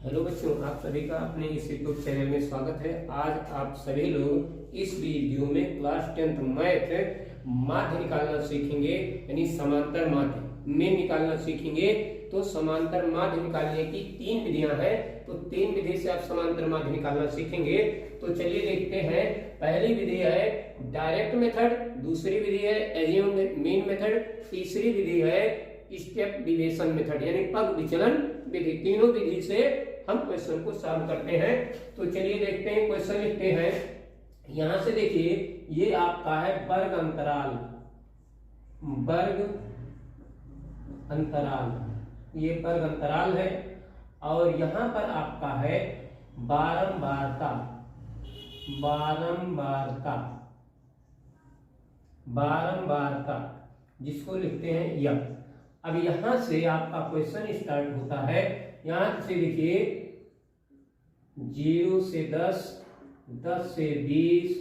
Hello बच्चों, आप सभी का अपने इस यूट्यूब चैनल में स्वागत है। आज आप सभी लोग इस वीडियो में क्लास 10th मैथ माध्य निकालना सीखेंगे, यानी समांतर माध्य में निकालना सीखेंगे। तो समांतर माध्य निकालने की 3 विधियां हैं, तो 3 विधि से आप समांतर माध्य निकालना सीखेंगे। तो चलिए देखते हैं। पहली विधि है डायरेक्ट मेथड, दूसरी विधि है एज्यूम मीन मेथड, तीसरी विधि है स्टेप डिविएशन मेथड यानी पग विचलन विधि। तीनों विधि से हम क्वेश्चन को सॉल्व करते हैं। तो चलिए देखते हैं, क्वेश्चन लिखते हैं। यहां से देखिए, ये आपका है वर्ग अंतराल, वर्ग अंतराल, ये वर्ग अंतराल है। और यहां पर आपका है बारंबारता, बारंबारता, बारंबारता, जिसको लिखते हैं यह। अब यहां से आपका क्वेश्चन स्टार्ट होता है। यहां से देखिए 0 से 10, 10 से 20,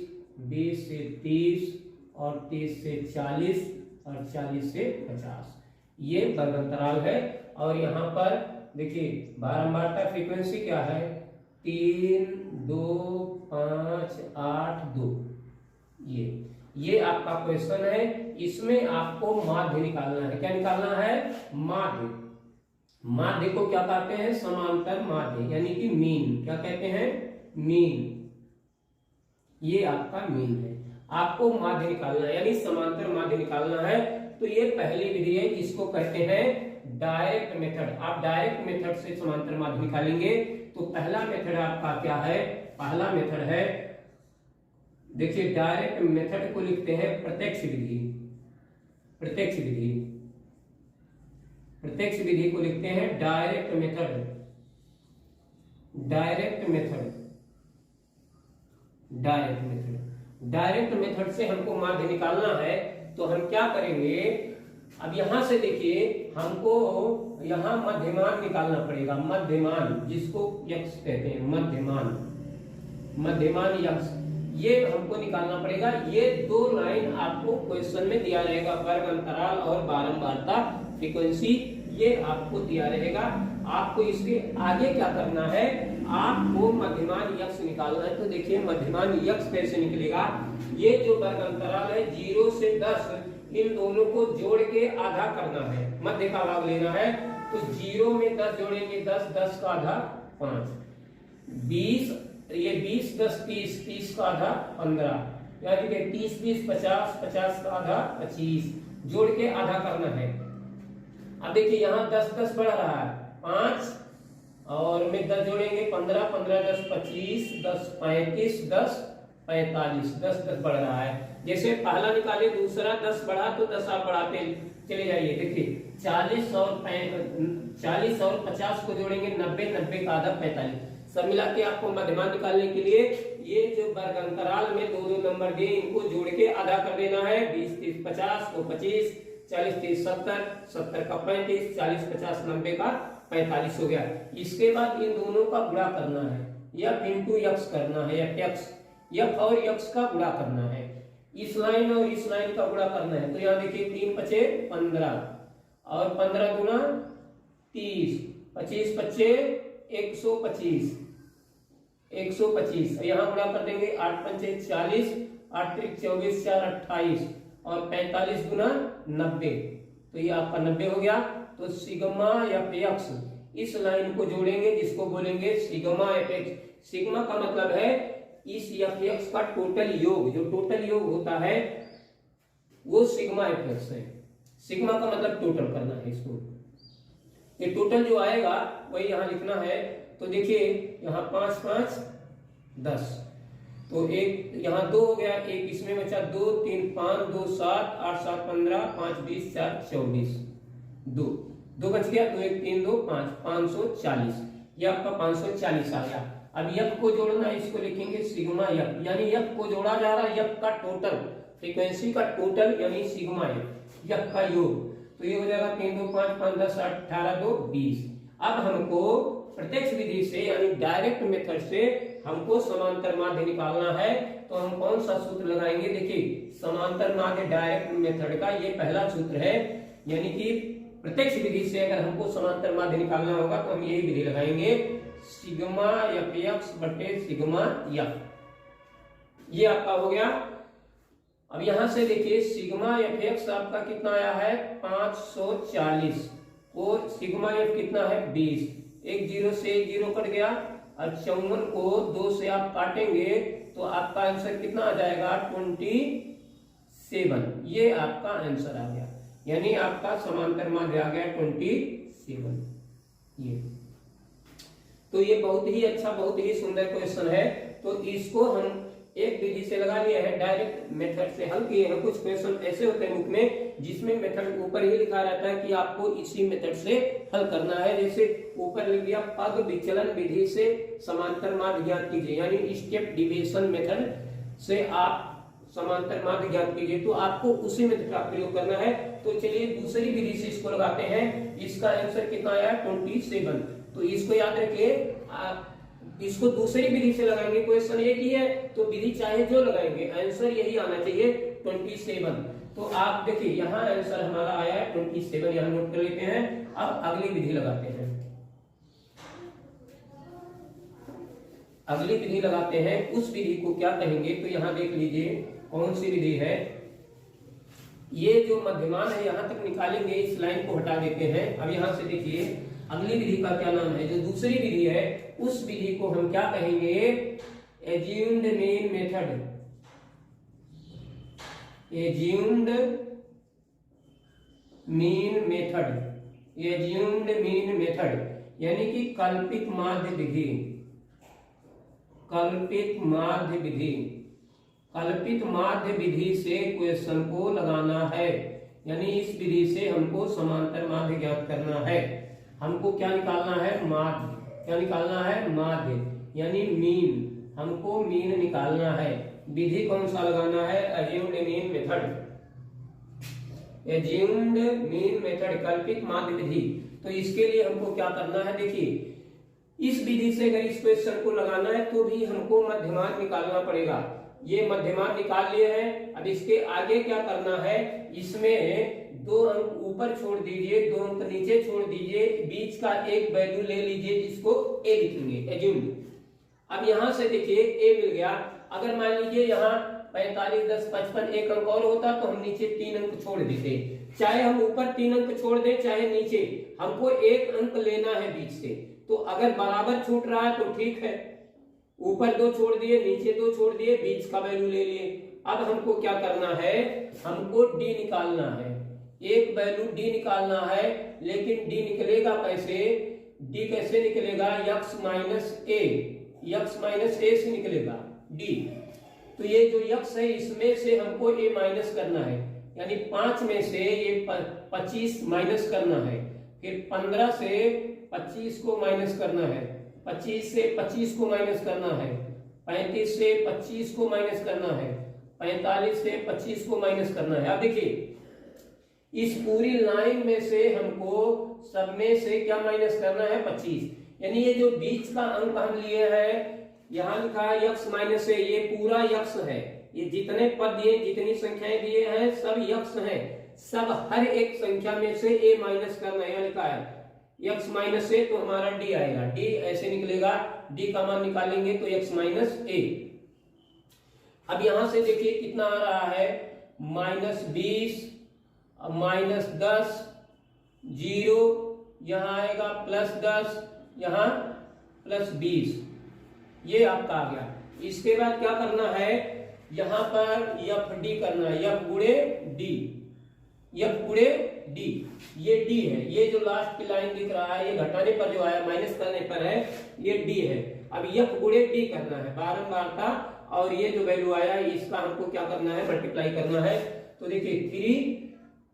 20 से 30 और 30 से 40 और 40 से 50, ये वर्ग अंतराल है। और यहाँ पर देखिए बारंबारता फ्रीक्वेंसी क्या है, 3, 2, 5, 8, 2। ये आपका क्वेश्चन है। इसमें आपको माध्य निकालना है। क्या निकालना है? माध्य। माध्य को क्या कहते हैं? समांतर माध्य, यानी कि मीन। क्या कहते हैं? मीन। ये आपका मीन है। आपको माध्य निकालना है, यानी समांतर माध्य निकालना है। तो ये पहली विधि है, जिसको कहते हैं डायरेक्ट मेथड। आप डायरेक्ट मेथड से समांतर माध्य निकालेंगे। तो पहला मेथड आपका क्या है? पहला मेथड है, देखिए डायरेक्ट मेथड को लिखते हैं प्रत्यक्ष विधि। प्रत्यक्ष विधि, प्रत्यक्ष विधि को लिखते हैं direct method. Direct method, direct method, direct method से हमको माध्य निकालना है। तो हम क्या करेंगे? अब यहां से देखिए, हमको यहां मध्यमान निकालना पड़ेगा। मध्यमान, जिसको यक्ष कहते हैं, मध्यमान, मध्यमान यक्ष, ये हमको निकालना पड़ेगा। ये 2 लाइन आपको क्वेश्चन में दिया रहेगा, वर्ग अंतराल और बारंबारता फ्रीक्वेंसी, ये आपको दिया रहेगा। आपको इसके आगे क्या करना है? आपको मध्यमान यक्ष निकालना है। तो देखिए मध्यमान यक्ष कैसे निकलेगा? ये जो वर्ग अंतराल है 0 से 10, इन दोनों को जोड़ के आधा करना है, मध्य का भाग लेना है। तो 0 में 10 जोड़ेंगे, 10, 10 का आधा 5, 20, ये 20, 10, 30, 30 का आधा 15, यानी कि 30, 20, 50, 50 का आधा 25, जोड़ के आधा करना है। अब देखिए यहाँ 10, 10 बढ़ रहा है, 5 और में 10 जोड़ेंगे, 15, 15, 10, 25, 10, 35, 10, 45, 10, 10 बढ़ रहा है। जैसे पहला निकाले, दूसरा 10 बढ़ा, तो 10 आप बढ़ाते चले जाइए। देखिए 40 और 50 को जोड़ेंगे, 90, 90 का आधा 45, सब मिला के आपको मध्यमान निकालने के लिए ये जो वर्ग अंतराल में 2 नंबर दिए, इनको जोड़ के आधा कर देना है। 20, 30, 50 को 25, 40, 30, 70, 70 का 35, 40, 50, 90 का 45 हो गया। इसके बाद इन दोनों का गुणा करना है, यफ इंटू यक्स करना है, यफ और यक्स का गुणा करना है। इस लाइन और इस लाइन का गुणा करना है। तो यहाँ देखिए 3 पचे 15 और 15 गुना 30, 25 पचे 125, 125, यहाँ गुणा कर देंगे, 8 पंचे 40, 8 त्रिक 24, 4 28 और 45 गुना 90, तो ये आपका 90 हो गया। तो सिग्मा एफ एक्स, इस लाइन को जोड़ेंगे, जिसको बोलेंगे सिग्मा एफ एक्स। सिग्मा का मतलब है इस एफ एक्स का टोटल योग, जो टोटल योग होता है वो सिग्मा एफ एक्स है। सिग्मा का मतलब टोटल करना है इसको। ये टोटल जो आएगा वही यहाँ लिखना है। तो देखिए यहाँ 5, 5, 10, तो एक यहाँ 2 हो गया, एक इसमें बचा 2, 3, 5, 2, 7, 8, 7, 15, 5, 20, 4, 24, 2 बच गया, 2, 1, 3, 2, 5, 540, ये आपका 540 आ गया। अब यफ को जोड़ना है, इसको लिखेंगे सिग्मा यफ, यानी यफ को जोड़ा जा रहा है, यफ का टोटल, फ्रीक्वेंसी का टोटल, यानी सिग्मा यफ का योग। तो ये हो जाएगा 3, 2, 5, 5, 10, 18, 2, 20। अब हमको प्रत्यक्ष विधि से, यानी डायरेक्ट मेथड से हमको समांतर माध्य निकालना है। तो हम कौन सा सूत्र लगाएंगे? देखिए समांतर माध्य डायरेक्ट मेथड का ये पहला सूत्र है, यानी कि प्रत्यक्ष विधि से अगर हमको समांतर माध्य निकालना होगा तो हम यही विधि लगाएंगे, सिग्मा एफ एक्स बटे सिग्मा एफ, ये आपका हो गया। अब यहां से देखिए सिग्मा एफ एक्स आपका कितना आया है 540 और सिग्मा एफ कितना है 20, एक जीरो से एक जीरो कट गया और 54 को 2 से आप काटेंगे तो आपका आंसर कितना आ जाएगा 27, ये आपका आंसर आ गया, यानी आपका समांतर माध्य आ गया 27। ये तो ये बहुत ही अच्छा बहुत ही सुंदर क्वेश्चन है। तो इसको हम एक विधि से लगा लिए हैं, डायरेक्ट मेथड से हल किए हैं। कुछ क्वेश्चन ऐसे होते हैं बुक में जिसमें मेथड ऊपर ही लिखा रहता है कि आपको इसी मेथड से हल करना है। जैसे ऊपर लिख दिया पग विचलन विधि से समांतर माध्य ज्ञात कीजिए, यानी स्टेप डिविजन मेथड से आप समांतर माध्य ज्ञात कीजिए, तो आपको उसी मेथड का प्रयोग करना है। तो चलिए दूसरी विधि से इसको लगाते हैं। इसका आंसर कितना आया 27। तो इसको याद रखिए, इसको दूसरी विधि से लगाएंगे, क्वेश्चन एक ही है तो विधि चाहे जो लगाएंगे आंसर यही आना चाहिए 27। तो आप देखिए यहाँ आंसर हमारा आया है 27, यहाँ नोट कर लेते हैं। अब अगली विधि लगाते हैं, अगली विधि लगाते हैं। उस विधि को क्या कहेंगे तो यहाँ देख लीजिए कौन सी विधि है। ये जो मध्यमान है यहाँ तक निकालेंगे, इस लाइन को हटा देते हैं। अब यहाँ से देखिए अगली विधि का क्या नाम है, जो दूसरी विधि है उस विधि को हम क्या कहेंगे assumed mean method, assumed mean method, assumed mean method यानी कि कल्पित माध्य विधि, कल्पित माध्य विधि, कल्पित माध्य विधि से क्वेश्चन को लगाना है, यानी इस विधि से हमको समांतर माध्य ज्ञात करना है। हमको क्या निकालना है माध्य, क्या निकालना है माध्य यानी मीन, हमको मीन निकालना है। विधि कौन सा लगाना है assumed mean method, assumed mean method कल्पित माध्य विधि। तो इसके लिए हमको क्या करना है, देखिए इस विधि से अगर इस क्वेश्चन को लगाना है तो भी हमको मध्यमान निकालना पड़ेगा। ये मध्यमान निकाल लिए हैं। अब इसके आगे क्या करना है, इसमें 2 अंक ऊपर छोड़ दीजिए, 2 अंक नीचे छोड़ दीजिए, बीच का एक वैल्यू ले लीजिए जिसको ए लिखेंगे एज्यूम। अब यहां से देखिए ए मिल गया। अगर मान लीजिए यहाँ 45 10 55 एक अंक और होता तो हम नीचे 3 अंक छोड़ देते। चाहे हम ऊपर 3 अंक छोड़ दें चाहे नीचे, हमको 1 अंक लेना है बीच से। तो अगर बराबर छूट रहा है तो ठीक है, ऊपर 2 छोड़ दिए नीचे 2 छोड़ दिए, बीच का वैल्यू ले लिए। अब हमको क्या करना है, हमको डी निकालना है, एक वैल्यू डी निकालना है। लेकिन डी निकलेगा कैसे, डी कैसे निकलेगा यक्स माइनस ए, यक्स माइनस ए से निकलेगा डी। तो ये जो यक्स है इसमें से हमको ए माइनस करना है, यानी 5 में से ये 25 माइनस करना है, फिर 15 से 25 को माइनस करना है, 25 से 25 को माइनस करना है, 35 से 25 को माइनस करना है, 45 से 25 को माइनस करना है। अब देखिए इस पूरी लाइन में से हमको सब में से क्या माइनस करना है 25, यानी ये जो बीच का अंक हम लिए हैं, यहाँ लिखा है यक्स माइनस है, ये पूरा यक्स है। ये जितने पद दिए जितनी संख्याएं दिए हैं सब यक्स हैं, सब हर एक संख्या में से ए माइनस करना है। यहाँ लिखा है यक्स माइनस ए तो हमारा डी आएगा, डी ऐसे निकलेगा, डी का मान निकालेंगे तो यक्स माइनस ए। अब यहां से देखिए कितना आ रहा है -20 -10 0, यहां आएगा +10, यहां +20, ये आपका आ गया। इसके बाद क्या करना है, यहां पर एफ डी करना है, एफ गुणे डी, एफ गुणे डी, ये डी है। ये जो लास्ट की लाइन दिख रहा है ये घटाने पर जो आया माइनस करने पर है, ये डी है। अब एफ गुणे डी करना है बारंबारता, और ये जो वैल्यू आया इसका हमको क्या करना है मल्टीप्लाई करना है। तो देखिए 3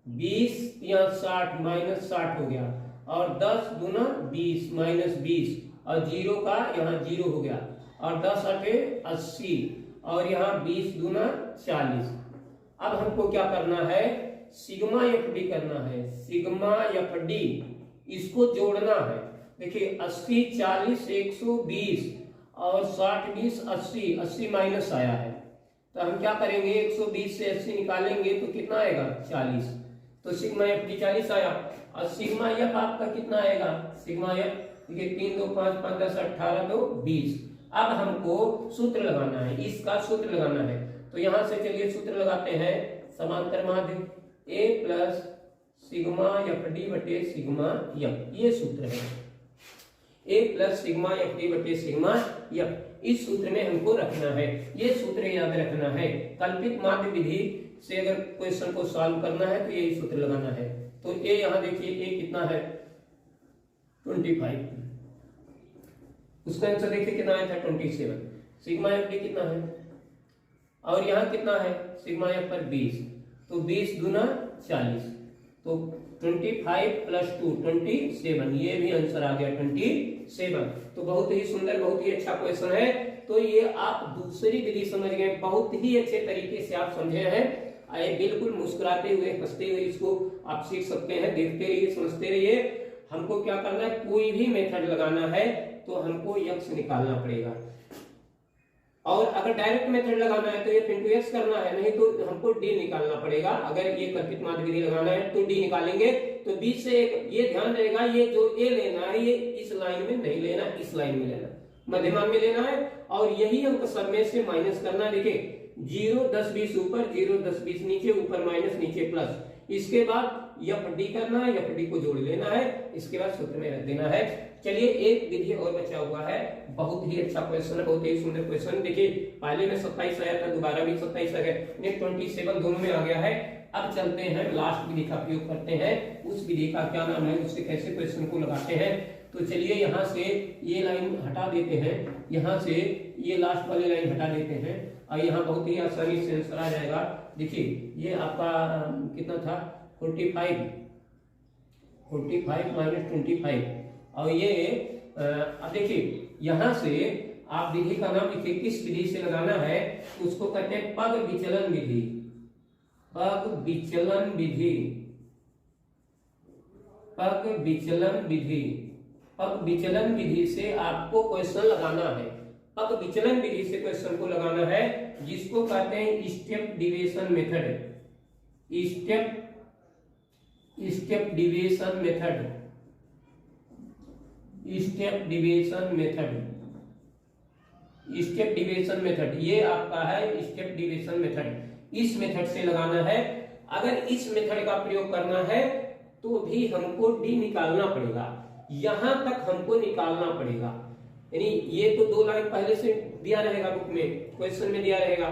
20 या 60 -60 हो गया, और 10 गुना 20 -20, और 0 का यहाँ 0 हो गया, और 10 8 80, और यहाँ 20 गुना 40। अब हमको क्या करना है सिग्मा एफ डी करना है, सिग्मा एफ डी, इसको जोड़ना है। देखिए 80 40 120 और 60 20 80, 80 माइनस आया है तो हम क्या करेंगे 120 से 80 निकालेंगे तो कितना आएगा 40, तो सिग्मा एफ डी 40 आया। और सिग्मा एफ आपका कितना आएगा, सिग्मा एफ देखिए 3 2 5 5 10 18 2 20। अब हमको सूत्र लगाना है, इसका सूत्र लगाना है। तो यहां से चलिए सूत्र लगाते हैं। समांतर माध्य a plus sigma F D बटे सिग्मा एफ, ये सूत्र है। a plus sigma F D बटे सिग्मा एफ, इस सूत्र में हमको रखना है, ये सूत्र याद रखना है। कल्पित माध्य विधि से अगर क्वेश्चन को सॉल्व करना है तो यही सूत्र लगाना है। तो a यहां देखिए a कितना है 25, उसका आंसर देखिए कितना आया था 27। सिग्मा एफ डी कितना है और यहाँ कितना है सिग्मा एफ पर 20, तो 20 दूना 40, तो 25 प्लस 2 27, ये भी आंसर आ गया 27। तो बहुत ही सुंदर, बहुत ही अच्छा क्वेश्चन है। तो ये आप दूसरी विधि समझ गए, बहुत ही अच्छे तरीके से आप समझे हैं। आए बिल्कुल मुस्कुराते हुए हंसते हुए इसको आप सीख सकते हैं। देखते रहिए, समझते रहिए। हमको क्या करना है, कोई भी मेथड लगाना है तो हमको यक्स निकालना पड़ेगा, और अगर डायरेक्ट मेथड लगाना है तो ये इंटू एक्स करना है, नहीं तो हमको डी निकालना पड़ेगा। अगर ये कल्पित माध्य विधि लगाना है तो डी निकालेंगे। तो बीच से एक ये ध्यान रहेगा, ये जो ए लेना है ये इस लाइन में नहीं लेना, इस लाइन में लेना, मध्यमान में लेना है। और यही हमको सब में से माइनस करना है। देखिए 0 10 20 ऊपर, 0 10 20 नीचे, ऊपर माइनस नीचे प्लस। इसके बाद एफ डी करना है, एफ डी को जोड़ लेना है, इसके बाद सूत्र में रख देना है। चलिए एक विधि और बचा हुआ है, बहुत ही अच्छा क्वेश्चन है, बहुत ही सुंदर क्वेश्चन। देखिए पहले में 27 आया था, दोबारा भी 27 आ गया, 27 दोनों में आ गया है। अब चलते हैं लास्ट विधि का प्रयोग करते हैं। उस विधि का क्या नाम है, उससे कैसे क्वेश्चन को लगाते हैं। तो चलिए यहाँ से ये लाइन हटा देते हैं, यहाँ से ये लास्ट वाली लाइन हटा देते हैं, और यहाँ बहुत ही आसानी से आंसर आ जाएगा। देखिए ये आपका कितना था 45 माइनस 25, और ये अब देखिए यहां से आप विधि का नाम लिखिए, किस विधि से लगाना है उसको कहते हैं पग विचलन विधि। पग विचलन विधि, पग विचलन विधि, पग विचलन विधि से आपको क्वेश्चन लगाना है। पग विचलन विधि से क्वेश्चन को लगाना है, जिसको कहते हैं step deviation method. Step deviation method, step deviation method, step deviation method, ये आपका है स्टेप डिविएशन मेथड। इस मेथड से लगाना है। अगर इस मेथड का प्रयोग करना है तो भी हमको डी निकालना पड़ेगा, यहां तक हमको निकालना पड़ेगा। यानी ये तो 2 लाइन पहले से दिया रहेगा, बुक में क्वेश्चन में दिया रहेगा।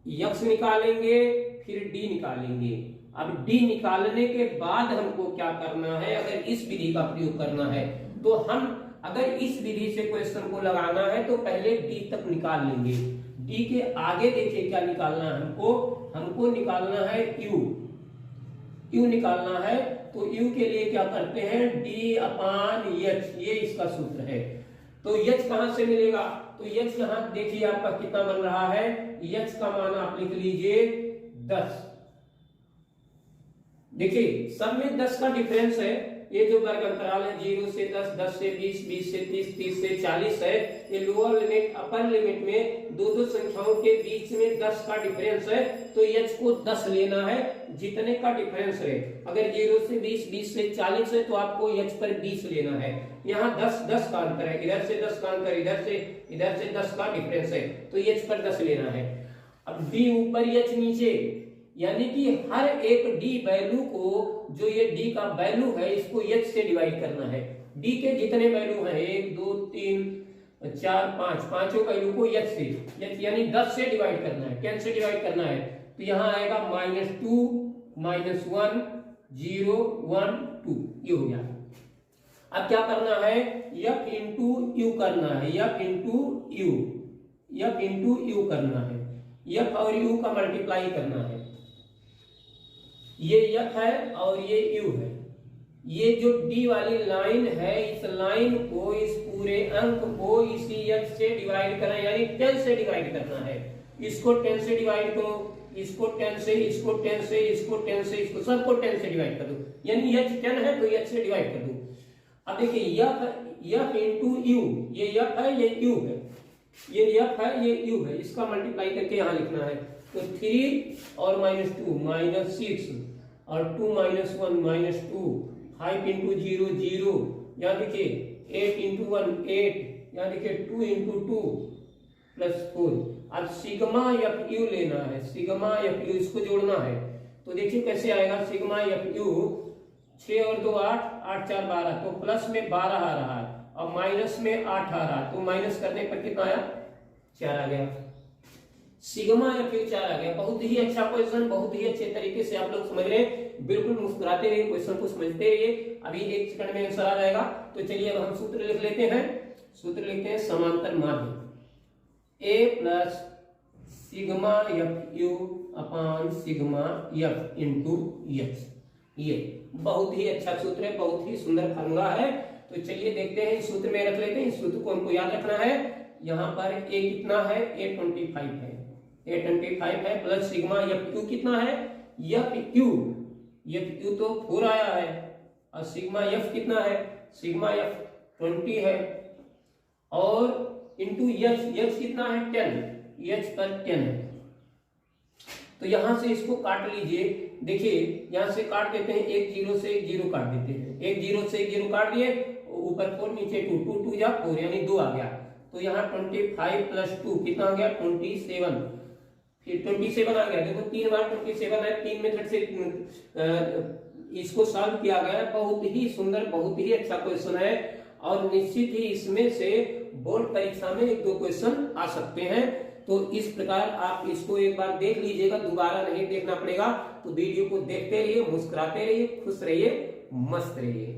यक्स निकालेंगे फिर डी निकालेंगे। अब डी निकालने के बाद हमको क्या करना है, अगर इस विधि का प्रयोग करना है तो हम अगर इस विधि से क्वेश्चन को लगाना है तो पहले डी तक निकाल लेंगे। डी के आगे देखिए क्या निकालना है हमको निकालना है यू निकालना है। तो यू के लिए क्या करते हैं, डी अपान एच, ये इसका सूत्र है। तो एच कहां से मिलेगा, तो एच यहां देखिए आपका कितना बन रहा है, एच का मान आप लिख लीजिए 10। देखिए सब में 10 का डिफरेंस है। ये जो वर्ग अंतराल है 0 से 10, 10 से 20, 20 से 30, 30 से 40 है। ये लोअर लिमिट अपर लिमिट में दो संख्याओं के बीच में 10 का डिफरेंस है। तो एच को 10 लेना है, जितने का डिफरेंस है। अगर 0 से 20, 20 से 40 है तो आपको एच पर 20 लेना है। यहाँ 10 का अंतर है, इधर से 10 का अंतर, इधर से 10 का डिफरेंस है, तो एच पर 10 लेना है। अब डी ऊपर एच नीचे, यानी कि हर एक डी वैल्यू को, जो ये डी का वैल्यू है इसको एच से डिवाइड करना है। डी के जितने वैल्यू हैं 1 2 3 4 5, पांचों वैल्यू को एच से, यानी 10 से डिवाइड करना है, 10 से डिवाइड करना है। तो यहाँ आएगा -2 -1 0 1 2, ये हो गया। अब क्या करना है, एफ इंटू यू करना है, एफ इंटू यू करना है, एफ और यू का मल्टीप्लाई करना है। ये एफ है और ये यू है। ये जो डी वाली लाइन है, इस लाइन को, इस पूरे अंक को इसी एच से डिवाइड करना है, यानी 10 से डिवाइड करना है। इसको 10 से डिवाइड करो, इसको 10 से, इसको 10 से, इसको 10 से, इसको सबको 10 से डिवाइड कर दो, यानी एच 10 है तो एच से डिवाइड कर दो। अब देखिए एफ इंटू यू, ये एफ है ये यू है, ये एफ है ये यू है, इसका मल्टीप्लाई करके यहाँ लिखना है। तो 3 और -2 -6 और 2 -1 -2, 5 इंटू 0 0, यहाँ देखिए 8 इंटू 1 8, यहाँ देखिए 2 इंटू 2 प्लस 4। अब सिग्मा एफ यू लेना है, सिग्मा एफ यू इसको जोड़ना है। तो देखिए कैसे आएगा, सिग्मा एफ यू 6 और 2 8, 8 4 12, तो प्लस में 12 आ रहा है और माइनस में 8 आ रहा है, तो माइनस करने पर कितना आया, 4 आ गया। सिग्मा एफ यू 4 आ गया। बहुत ही अच्छा क्वेश्चन, बहुत ही अच्छे तरीके से आप लोग समझ रहे हैं। बिल्कुल मुस्कुराते रहिए, क्वेश्चन को समझते रहिए, अभी 1 सेकंड में आंसर आ जाएगा। तो चलिए अब हम सूत्र लिख लेते हैं। सूत्र लिखते हैं समांतर माध्य A plus sigma F U upon sigma F into H. ये बहुत ही अच्छा सूत्र है, बहुत ही सुंदर फार्मूला है। तो चलिए देखते हैं, इस सूत्र में रख लेते हैं। इस सूत्र को हमको याद रखना है। यहाँ पर ए कितना है, A25 है, A25 है, प्लस सिग्मा एफ यू कितना है, एफ यू तो 4 आया है, और सिग्मा एफ कितना है, सिग्मा एफ 20 है, और इंटू एच कितना है 10, एच पर 10 है। तो यहां से इसको काट लीजिए। देखिए यहां से काट देते हैं, एक जीरो से एक जीरो काट देते हैं, एक जीरो से एक जीरो काट दिए, ऊपर 4 नीचे 2, 2 2 जा 4 यानी 2 आ गया। तो यहाँ 25 प्लस 2 कितना आ गया 27, फिर 27 आ गया। देखो 3 बार 27 है, 3 मेथड से इसको सॉल्व किया गया। बहुत ही सुंदर, बहुत ही अच्छा क्वेश्चन है, और निश्चित ही इसमें से बोर्ड परीक्षा में 1-2 क्वेश्चन आ सकते हैं। तो इस प्रकार आप इसको एक बार देख लीजिएगा, दोबारा नहीं देखना पड़ेगा। तो वीडियो को देखते रहिए, मुस्कुराते रहिए, खुश रहिए, मस्त रहिए।